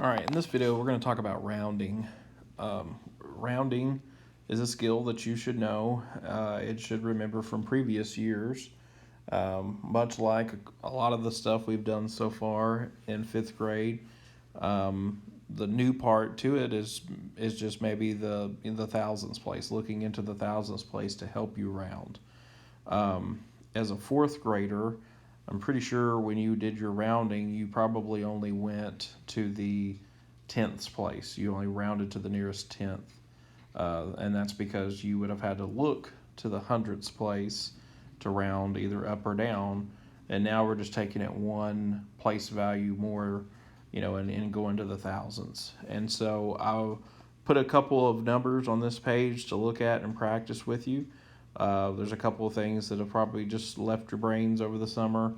All right, in this video, we're going to talk about rounding. Rounding is a skill that you should know. It should remember from previous years. Much like a lot of the stuff we've done so far in fifth grade, the new part to it is just maybe the thousands place, looking into the thousands place to help you round. As a fourth grader, I'm pretty sure when you did your rounding, you probably only went to the tenths place. You only rounded to the nearest tenth. And that's because you would have had to look to the hundredths place to round either up or down. And now we're just taking it one place value more, and going to the thousands. And so I'll put a couple of numbers on this page to look at and practice with you. There's a couple of things that have probably just left your brains over the summer,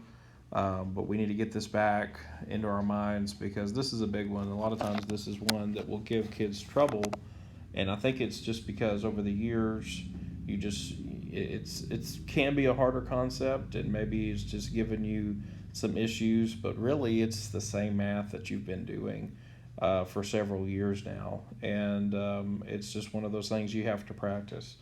but we need to get this back into our minds because this is a big one. A lot of times this is one that will give kids trouble, and I think it's just because over the years it can be a harder concept, and maybe it's just giving you some issues, but really it's the same math that you've been doing for several years now, and it's just one of those things you have to practice.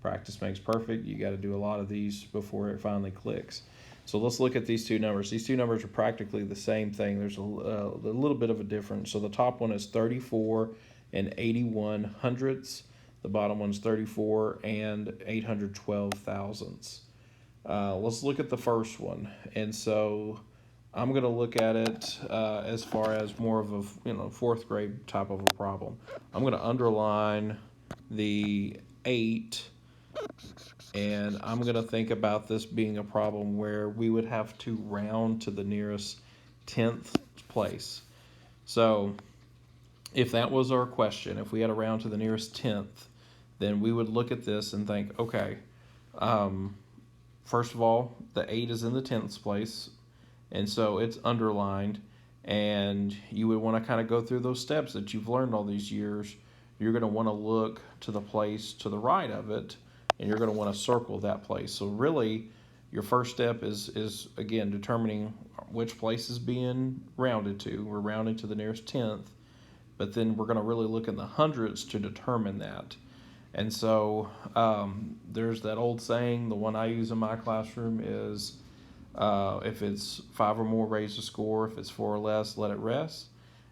Practice makes perfect. You got to do a lot of these before it finally clicks. So let's look at these two numbers. These two numbers are practically the same thing. There's a little bit of a difference. So the top one is 34 and 81 hundredths. The bottom one's 34 and 812 thousandths. Let's look at the first one. And so I'm going to look at it as far as more of a fourth grade type of a problem. I'm going to underline the 8. And I'm going to think about this being a problem where we would have to round to the nearest tenth place. So if that was our question, if we had to round to the nearest tenth, then we would look at this and think, okay, first of all, the 8 is in the tenths place, and so it's underlined, and you would want to kind of go through those steps that you've learned all these years. You're going to want to look to the place to the right of it, and you're going to want to circle that place. So really, your first step is again, determining which place is being rounded to. We're rounding to the nearest tenth, but then we're going to really look in the hundredths to determine that. And so there's that old saying, the one I use in my classroom is, if it's 5 or more, raise the score. If it's 4 or less, let it rest.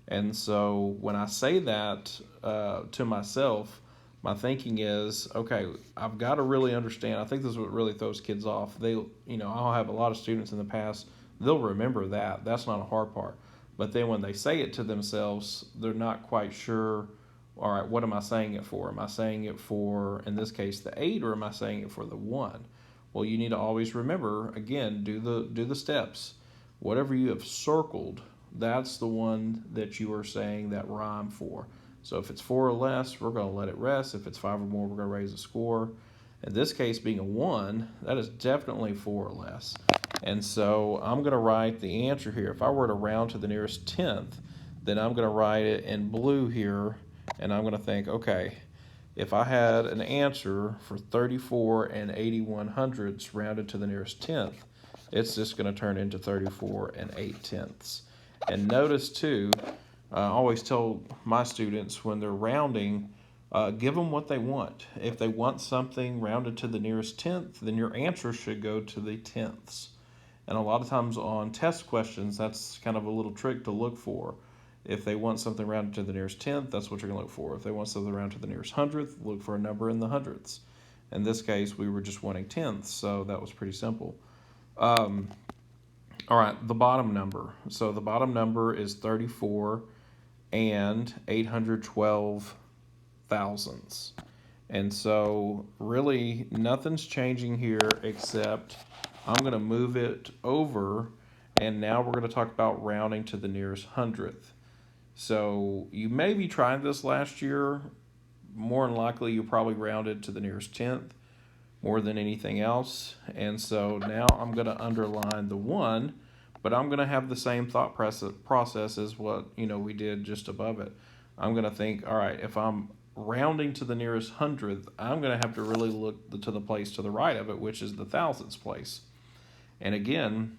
And so when I say that to myself, my thinking is, okay, I've got to really understand. I think this is what really throws kids off. I'll have a lot of students in the past, they'll remember that. That's not a hard part. But then when they say it to themselves, they're not quite sure, all right, what am I saying it for? Am I saying it for, in this case, the 8, or am I saying it for the 1? Well, you need to always remember, again, do the steps. Whatever you have circled, that's the one that you are saying that rhyme for. So if it's 4 or less, we're going to let it rest. If it's 5 or more, we're going to raise the score. In this case, being a 1, that is definitely 4 or less. And so I'm going to write the answer here. If I were to round to the nearest tenth, then I'm going to write it in blue here, and I'm going to think, okay, if I had an answer for 34 and 81 hundredths rounded to the nearest tenth, it's just going to turn into 34 and 8 tenths. And notice too, I always tell my students when they're rounding, give them what they want. If they want something rounded to the nearest tenth, then your answer should go to the tenths. And a lot of times on test questions, that's kind of a little trick to look for. If they want something rounded to the nearest tenth, that's what you're going to look for. If they want something rounded to the nearest hundredth, look for a number in the hundredths. In this case, we were just wanting tenths, so that was pretty simple. All right, the bottom number. So the bottom number is 34 and 812 thousandths. And so really nothing's changing here except I'm going to move it over, and now we're going to talk about rounding to the nearest hundredth. So you may be trying this last year. More than likely you probably rounded to the nearest tenth more than anything else. And so now I'm going to underline the 1, but I'm going to have the same thought process as what we did just above it. I'm going to think, all right, if I'm rounding to the nearest hundredth, I'm going to have to really look to the place to the right of it, which is the thousandths place. And again,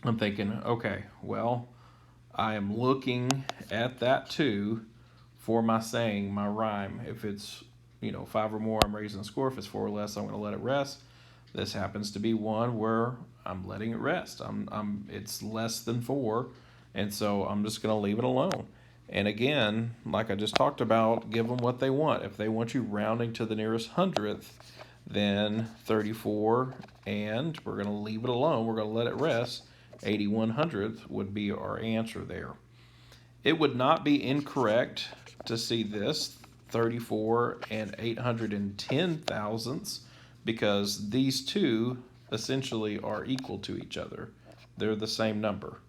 I'm thinking, okay, well, I am looking at that 2 for my saying, my rhyme. If it's 5 or more, I'm raising the score. If it's 4 or less, I'm going to let it rest. This happens to be one where I'm letting it rest. It's less than 4, and so I'm just going to leave it alone. And again, like I just talked about, give them what they want. If they want you rounding to the nearest hundredth, then 34, and we're going to leave it alone. We're going to let it rest. 81 hundredth would be our answer there. It would not be incorrect to see this 34 and 810 thousandths, because these two essentially are equal to each other. They're the same number.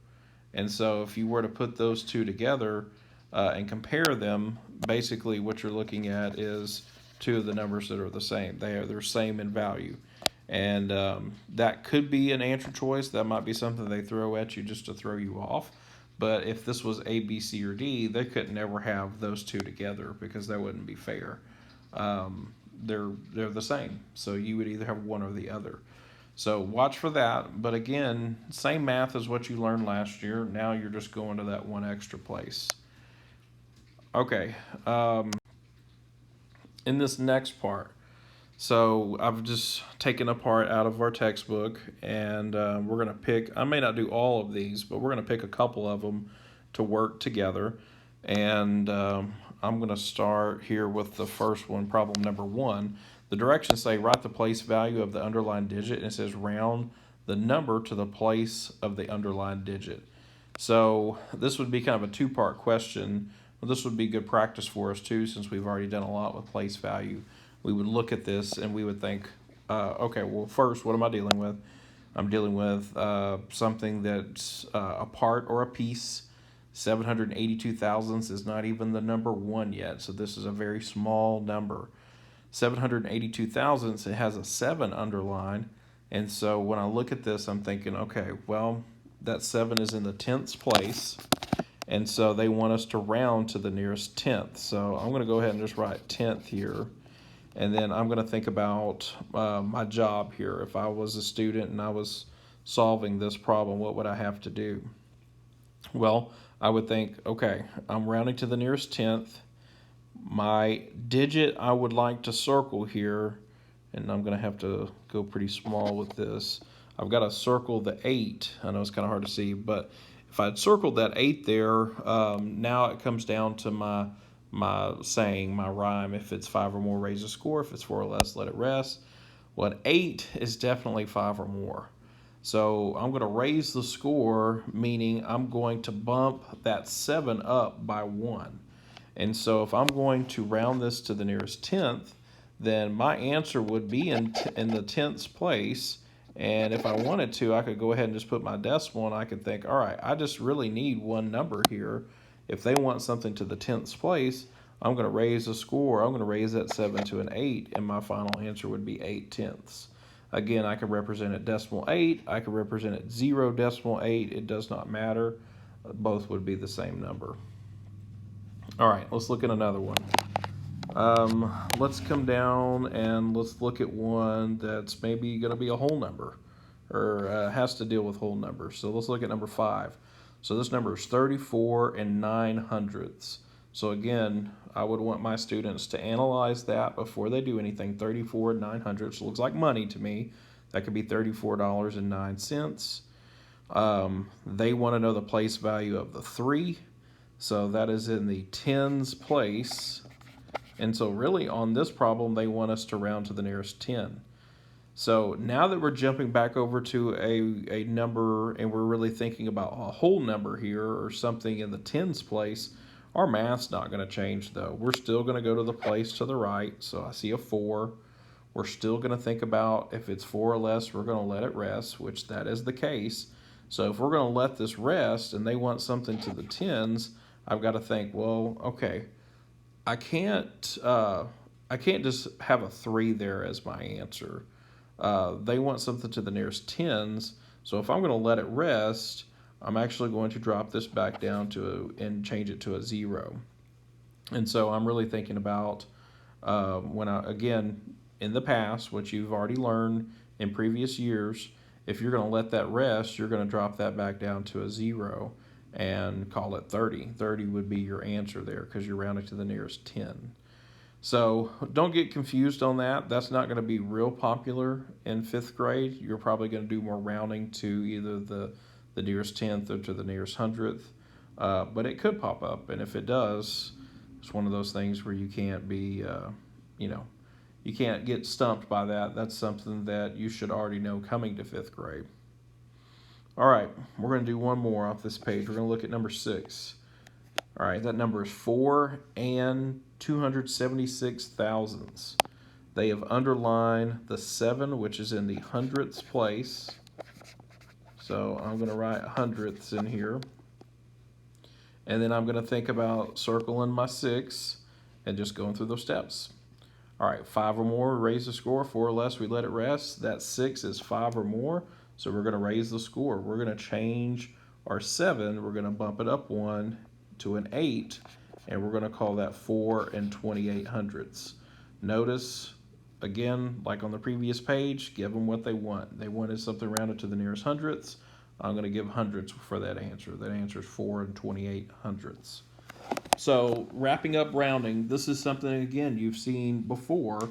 And so if you were to put those two together and compare them, basically what you're looking at is two of the numbers that are the same. They're same in value. And that could be an answer choice. That might be something they throw at you just to throw you off. But if this was A, B, C, or D, they could never have those two together because that wouldn't be fair. They're the same. So you would either have one or the other. So watch for that. But again, same math as what you learned last year. Now you're just going to that one extra place. Okay. In this next part, so I've just taken a part out of our textbook, and we're going to pick, I may not do all of these, but we're going to pick a couple of them to work together. And I'm going to start here with the first one, problem number 1. The directions say write the place value of the underlined digit, and it says round the number to the place of the underlined digit. So this would be kind of a 2-part question. Well, this would be good practice for us too, since we've already done a lot with place value. We would look at this and we would think, okay, well, first, what am I dealing with? I'm dealing with something that's a part or a piece. 782 thousandths is not even the number 1 yet, so this is a very small number. 782 thousandths, it has a 7 underlined, and so when I look at this, I'm thinking, okay, well, that 7 is in the 10th place, and so they want us to round to the nearest 10th. So I'm going to go ahead and just write 10th here. And then I'm going to think about my job here. If I was a student and I was solving this problem, what would I have to do? Well, I would think, okay, I'm rounding to the nearest 10th. My digit I would like to circle here, and I'm going to have to go pretty small with this. I've got to circle the 8. I know it's kind of hard to see, but if I'd circled that 8 there, now it comes down to my saying, my rhyme. If it's 5 or more, raise the score. If it's 4 or less, let it rest. Well, 8 is definitely 5 or more. So I'm going to raise the score, meaning I'm going to bump that 7 up by 1. And so if I'm going to round this to the nearest 10th, then my answer would be in the 10th place. And if I wanted to, I could go ahead and just put my decimal, and I could think, all right, I just really need one number here. If they want something to the 10th place, I'm going to raise the score. I'm going to raise that 7 to an 8, and my final answer would be 8 tenths. Again, I could represent it decimal 8. I could represent it 0.8. It does not matter. Both would be the same number. All right, let's look at another one. Let's come down and let's look at one that's maybe going to be a whole number, or has to deal with whole numbers. So let's look at number 5. So this number is 34 and 9 hundredths. So again, I would want my students to analyze that before they do anything. 34 and 9 hundredths looks like money to me. That could be $34.09. They want to know the place value of the 3. So that is in the tens place. And so really on this problem, they want us to round to the nearest 10. So now that we're jumping back over to a number and we're really thinking about a whole number here or something in the tens place, our math's not going to change though. We're still going to go to the place to the right. So I see a 4. We're still going to think about if it's 4 or less, we're going to let it rest, which that is the case. So if we're going to let this rest and they want something to the tens, I've got to think, well, okay, I can't just have a 3 there as my answer. They want something to the nearest tens, so if I'm going to let it rest, I'm actually going to drop this back down and change it to a 0. And so I'm really thinking about again, in the past, what you've already learned in previous years, if you're going to let that rest, you're going to drop that back down to a 0. and call it 30. 30 would be your answer there because you're rounding to the nearest 10. So don't get confused on that. That's not going to be real popular in fifth grade. You're probably going to do more rounding to either the nearest tenth or to the nearest hundredth. But it could pop up, and if it does, it's one of those things where you can't be, you know, you can't get stumped by that. That's something that you should already know coming to fifth grade. All right, we're going to do one more off this page. We're going to look at number 6. All right, that number is 4 and 276 thousandths. They have underlined the 7, which is in the hundredths place. So I'm going to write hundredths in here. And then I'm going to think about circling my 6 and just going through those steps. All right, 5 or more, raise the score. 4 or less, we let it rest. That 6 is 5 or more, so we're going to raise the score. We're going to change our 7. We're going to bump it up 1 to an 8, and we're going to call that 4 and 28 hundredths. Notice, again, like on the previous page, give them what they want. They wanted something rounded to the nearest hundredths. I'm going to give hundredths for that answer. That answer is 4 and 28 hundredths. So wrapping up rounding, this is something, again, you've seen before.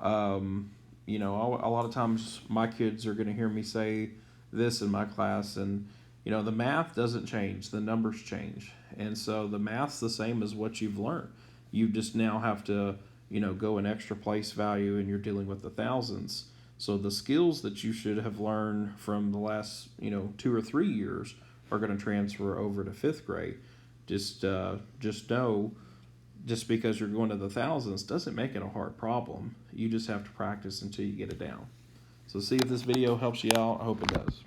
You know, a lot of times my kids are going to hear me say this in my class, and, you know, the math doesn't change, the numbers change. And so the math's the same as what you've learned. You just now have to, you know, go an extra place value, and you're dealing with the thousands. So the skills that you should have learned from the last, you know, 2 or 3 years are going to transfer over to fifth grade. Just know, just because you're going to the thousands doesn't make it a hard problem. You just have to practice until you get it down. So see if this video helps you out. I hope it does.